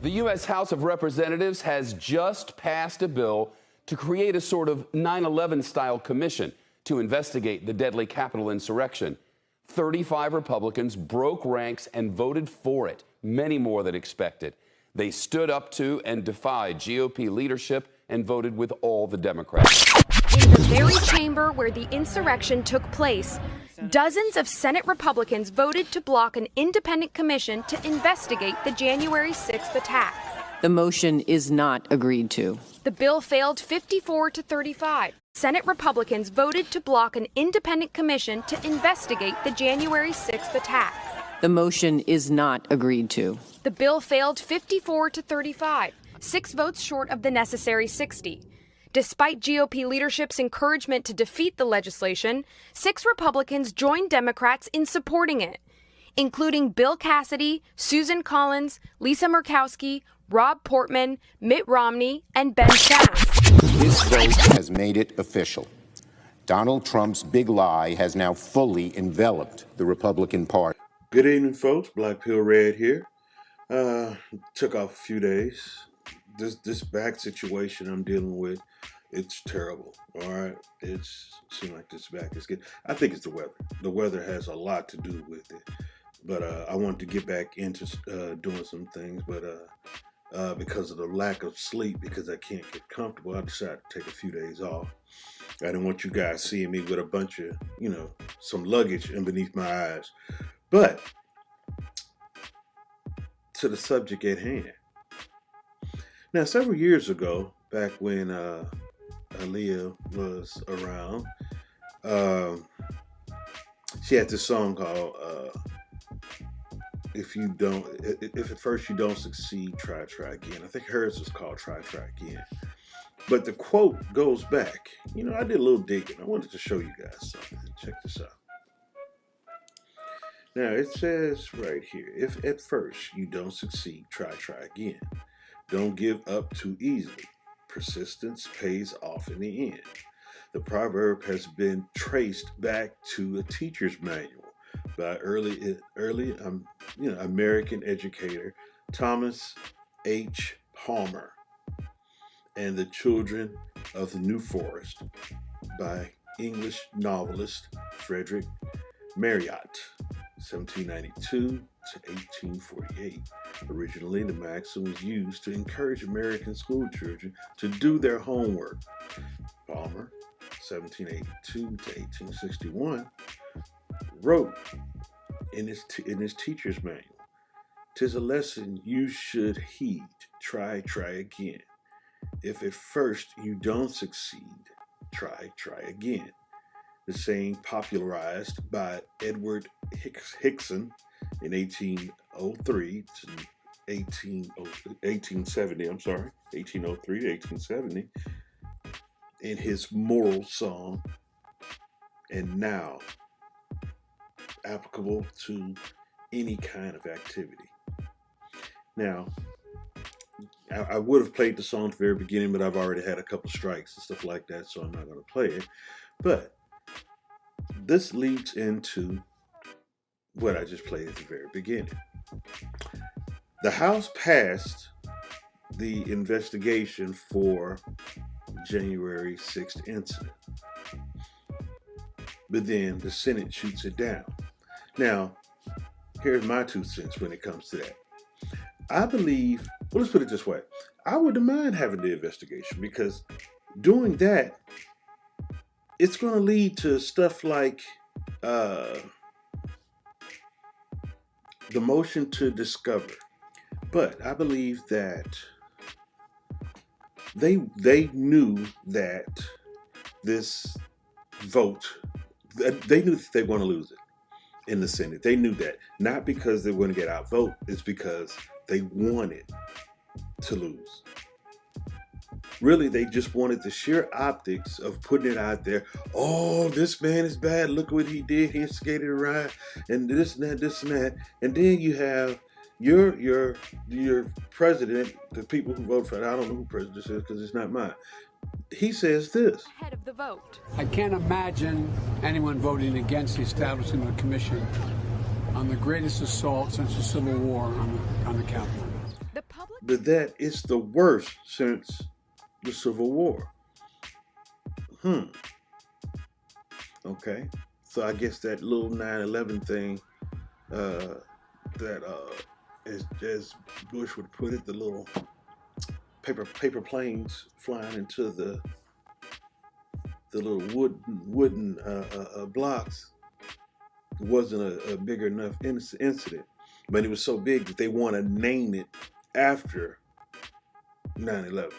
The U.S. House of Representatives has just passed a bill to create a sort of 9/11-style commission to investigate the deadly Capitol insurrection. 35 Republicans broke ranks and voted for it, many more than expected. They stood up to and defied GOP leadership and voted with all the Democrats. In the very chamber where the insurrection took place, dozens of Senate Republicans voted to block an independent commission to investigate the January 6th attack. The motion is not agreed to. The bill failed 54 to 35. Senate Republicans voted to block an independent commission to investigate the January 6th attack. The motion is not agreed to. The bill failed 54 to 35, 6 votes short of the necessary 60. Despite GOP leadership's encouragement to defeat the legislation, 6 Republicans joined Democrats in supporting it, including Bill Cassidy, Susan Collins, Lisa Murkowski, Rob Portman, Mitt Romney, and Ben Sasse. This vote has made it official. Donald Trump's big lie has now fully enveloped the Republican Party. Good evening, folks. Black Pill Red here. Took off a few days. This back situation I'm dealing with, it's terrible. All right, it seems like this back is good. I think it's the weather. The weather has a lot to do with it. But I wanted to get back into doing some things, but because of the lack of sleep, because I can't get comfortable, I decided to take a few days off. I didn't want you guys seeing me with a bunch of, some luggage in beneath my eyes. But to the subject at hand. Now, several years ago, back when Aaliyah was around, she had this song called if at first you don't succeed, try again. I think hers was called Try Again. But the quote goes back. I did a little digging. I wanted to show you guys something. Check this out. Now, it says right here, if at first you don't succeed, try again. Don't give up too easily. Persistence pays off in the end. The proverb has been traced back to a teacher's manual by early American educator Thomas H. Palmer and the Children of the New Forest by English novelist Frederick Marryat, 1792 to 1848. Originally, the maxim was used to encourage American school children to do their homework. Palmer, 1782 to 1861, wrote in his teacher's manual, "'Tis a lesson you should heed, try again. If at first you don't succeed, try again." The saying, popularized by Edward Hickson in 1803 to 1870, in his moral song, and now applicable to any kind of activity. Now, I would have played the song at the very beginning, but I've already had a couple strikes and stuff like that, so I'm not going to play it. But this leads into what I just played at the very beginning. The House passed the investigation for January 6th incident, but then the Senate shoots it down. Now, here's my 2 cents when it comes to that. I believe, let's put it this way. I wouldn't mind having the investigation, because doing that, it's going to lead to stuff like the motion to discover. But I believe that they knew that this vote, they knew that they were going to lose it in the Senate. They knew that. Not because they were going to get outvoted, it's because they wanted to lose. Really, they just wanted the sheer optics of putting it out there. Oh, this man is bad. Look what he did. He instigated a riot, and this and that. And then you have your president, the people who vote for it. I don't know who president is because it's not mine. He says this. Ahead of the vote. I can't imagine anyone voting against the establishment of a commission on the greatest assault since the Civil War on the Capitol. The public but that it's the worst since the Civil War. Okay. So I guess that little 9/11 thing, that as Bush would put it, the little paper planes flying into the little wooden blocks, wasn't a big enough incident, but it was so big that they want to name it after 9/11.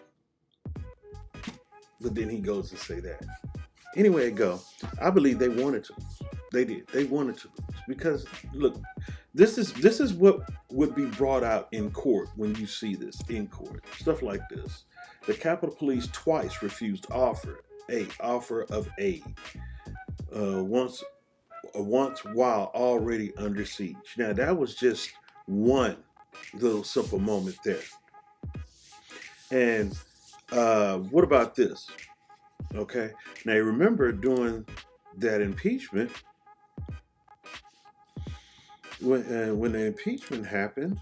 But then he goes and say that. Anyway, it go. I believe they wanted to. They did. They wanted to lose because look, this is what would be brought out in court when you see this in court. Stuff like this. The Capitol Police twice refused offer of aid. Once while already under siege. Now that was just one little simple moment there. And what about this? Okay. Now you remember during that impeachment, when the impeachment happened,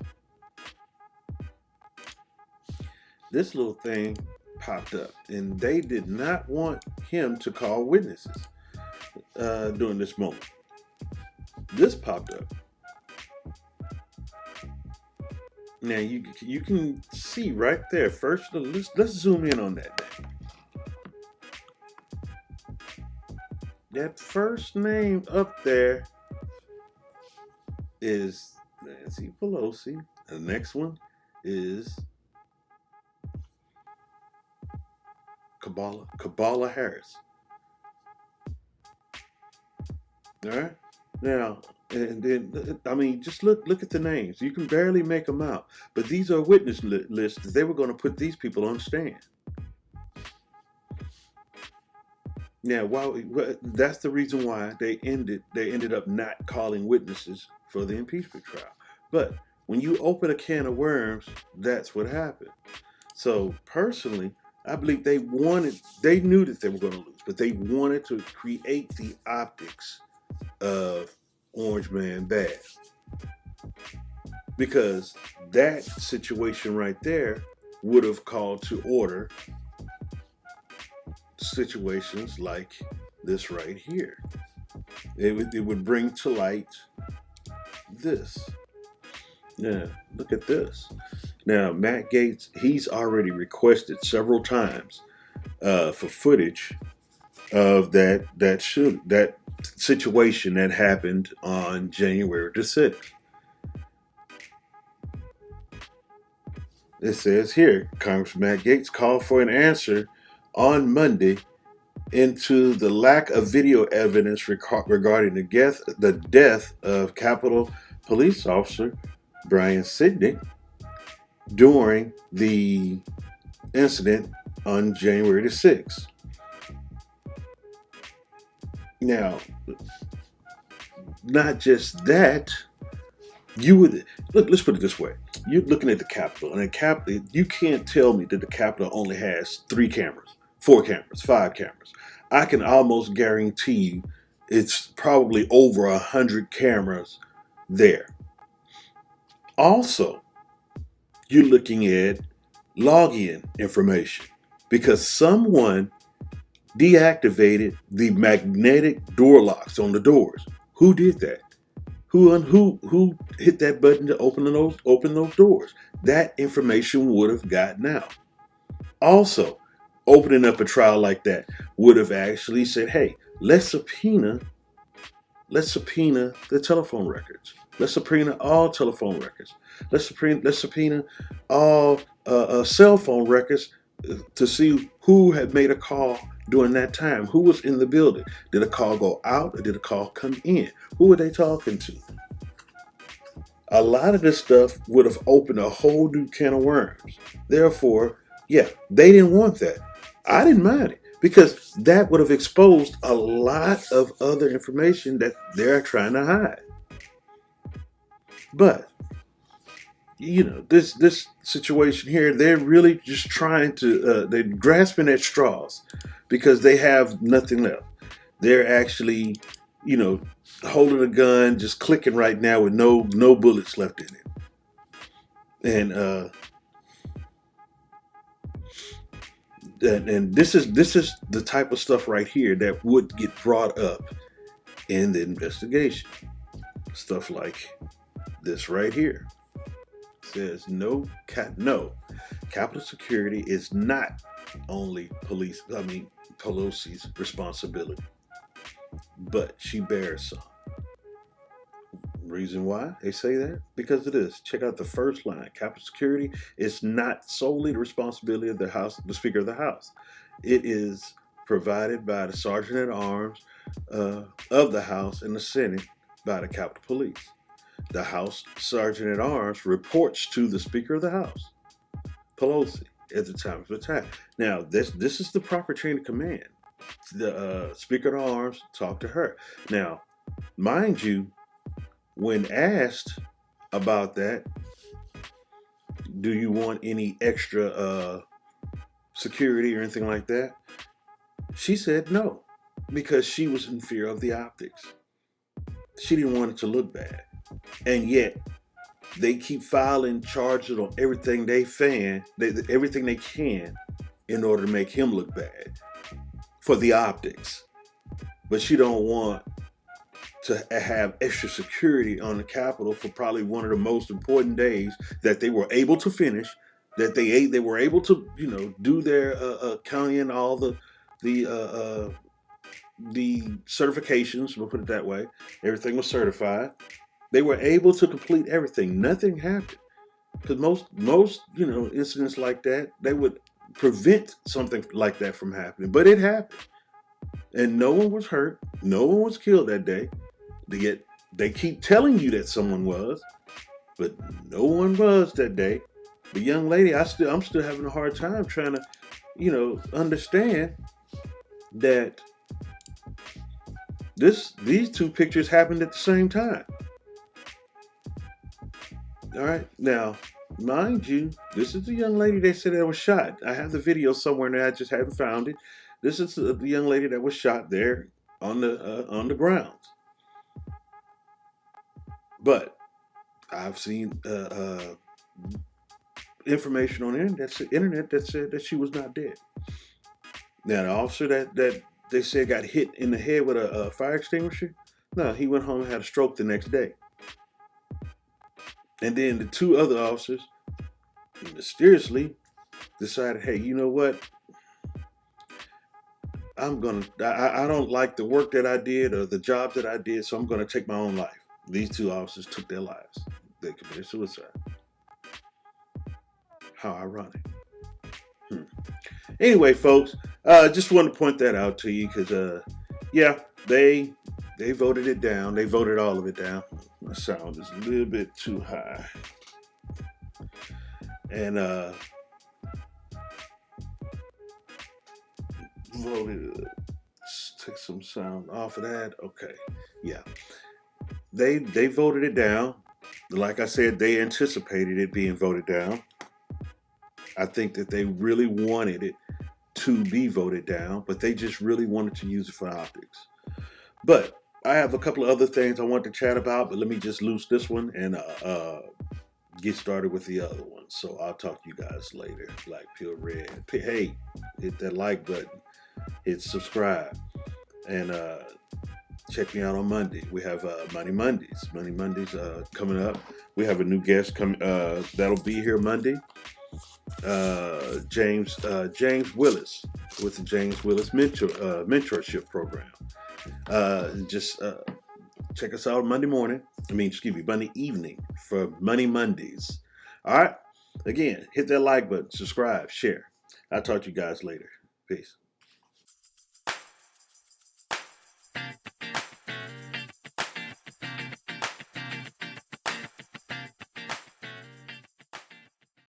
this little thing popped up, and they did not want him to call witnesses during this moment. This popped up. Now you can see right there. First, let's zoom in on that. That first name up there is Nancy Pelosi. The next one is Kamala Harris. All right. Now, and then I mean, just look at the names. You can barely make them out, but these are witness lists. They were going to put these people on stand. Now, that's the reason why they ended up not calling witnesses for the impeachment trial. But when you open a can of worms, that's what happened. So personally, I believe they knew that they were going to lose, but they wanted to create the optics of Orange Man bad. Because that situation right there would have called to order situations like this right here. It would bring to light this. Yeah, look at this. Now, Matt Gaetz, he's already requested several times for footage of that situation that happened on January the 6th. It says here, Congressman Matt Gaetz called for an answer on Monday into the lack of video evidence regarding the death of Capitol Police Officer Brian Sidney during the incident on January the 6th. Now, not just that, let's put it this way. You're looking at the Capitol, and you can't tell me that the Capitol only has 3 cameras, 4 cameras, 5 cameras. I can almost guarantee you it's probably over 100 cameras there. Also, you're looking at login information because someone deactivated the magnetic door locks on the doors. Who did that? Who hit that button to open those doors? That information would have gotten out. Also, opening up a trial like that would have actually said, hey, let's subpoena the telephone records. Let's subpoena all telephone records. Let's subpoena all cell phone records to see who had made a call during that time. Who was in the building? Did a call go out or did a call come in? Who were they talking to? A lot of this stuff would have opened a whole new can of worms. Therefore, yeah, they didn't want that. I didn't mind it because that would have exposed a lot of other information that they're trying to hide. But, this situation here, they're really just trying to, they're grasping at straws because they have nothing left. They're actually, holding a gun, just clicking right now with no bullets left in it. And and this is the type of stuff right here that would get brought up in the investigation. Stuff like this right here. It says no, Capitol security is not only Pelosi's responsibility, but she bears some. Reason why they say that? Because it is. Check out the first line. Capitol security is not solely the responsibility of the Speaker of the House. It is provided by the Sergeant at Arms of the House and the Senate by the Capitol Police. The House Sergeant at Arms reports to the Speaker of the House, Pelosi, at the time of attack. Now, this is the proper chain of command. The Speaker of Arms talked to her. Now, mind you, when asked about that, do you want any extra security or anything like that? She said no, because she was in fear of the optics. She didn't want it to look bad. And yet, they keep filing charges on everything everything they can in order to make him look bad for the optics. But she don't want to have extra security on the Capitol for probably one of the most important days that they were able to finish, that they were able to, do their counting and all the certifications, we'll put it that way. Everything was certified. They were able to complete everything. Nothing happened. Because most incidents like that, they would prevent something like that from happening. But it happened. And no one was hurt. No one was killed that day. Yet they keep telling you that someone was, but no one was that day. The young lady, I'm still having a hard time trying to, understand that these two pictures happened at the same time. All right, now, mind you, this is the young lady they said that was shot. I have the video somewhere now. I just haven't found it. This is the young lady that was shot there on the grounds. But I've seen information on the internet that said that she was not dead. Now, the officer that they said got hit in the head with a fire extinguisher, no, he went home and had a stroke the next day. And then the two other officers mysteriously decided, hey, you know what? I don't like the work that I did or the job that I did, so I'm going to take my own life. These two officers took their lives. They committed suicide. How ironic. Anyway, folks, just wanted to point that out to you because, they voted it down. They voted all of it down. My sound is a little bit too high. And voted. Let's take some sound off of that. Okay. Yeah. They voted it down. Like I said, they anticipated it being voted down. I think that they really wanted it to be voted down, but they just really wanted to use it for optics. But I have a couple of other things I want to chat about, but let me just loose this one and get started with the other one. So I'll talk to you guys later. Black Pill Red. Hey, hit that like button. Hit subscribe. And check me out on Monday. We have Money Mondays. Money Mondays coming up. We have a new guest that'll be here Monday. James Willis with the James Willis mentorship program. Just check us out Monday evening for Money Mondays. All right. Again, hit that like button, subscribe, share. I'll talk to you guys later. Peace.